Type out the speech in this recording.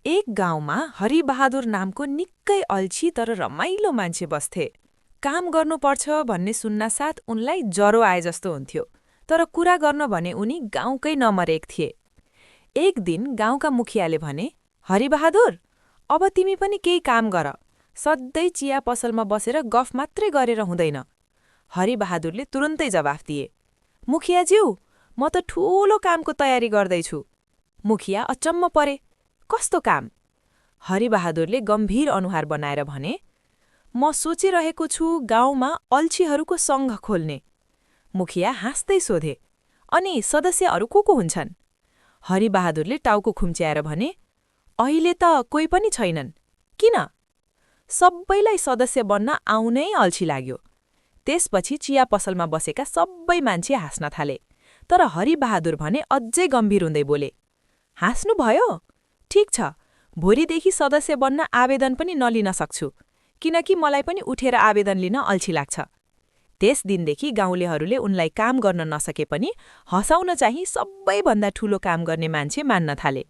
एक गाउँमा हरिबहादुर नामको निकै अल्छी तर रमाइलो मान्छे बस्थे। काम गर्नुपर्छ भन्ने सुन्नासाथ उनलाई जरो आए जस्तो हुन्थ्यो, तर कुरा गर्न भने उनी गाउँकै नम्बर 1 थिए। एक दिन गाउँका मुखियाले भने, हरिबहादुर, अब तिमी पनि केही काम गर। सधैँ चिया पसलमा बसेर गफ मात्रै गरेर हुँदैन। हरिबहादुरले तुरुन्तै जवाफ दिए, मुखियाज्यू, म त ठूलो कामको तयारी गर्दैछु। मुखिया अचम्म परे, कस्तो काम? हरिबहादुरले गम्भीर अनुहार बनाएर भने, म सोचिरहेको छु गाउँमा अल्छीहरूको सङ्घ खोल्ने। मुखिया हाँस्दै सोधे, अनि सदस्यहरू को हुन्छन्? हरिबहादुरले टाउको खुम्च्याएर भने, अहिले त कोही पनि छैनन्। किन? सबैलाई सदस्य बन्न आउनै अल्छी लाग्यो। त्यसपछि चिया पसलमा बसेका सबै मान्छे हाँस्न थाले, तर हरिबहादुर भने अझै गम्भीर हुँदै बोले, हाँस्नु भयो? ठिक छ, भोलिदेखि सदस्य बन्न आवेदन पनि नलिन सक्छु, किनकि मलाई पनि उठेर आवेदन लिन अल्छी लाग्छ। त्यस दिनदेखि गाउँलेहरूले उनलाई काम गर्न नसके पनि हँसाउन चाहिँ सबैभन्दा ठूलो काम गर्ने मान्छे मान्न थाले।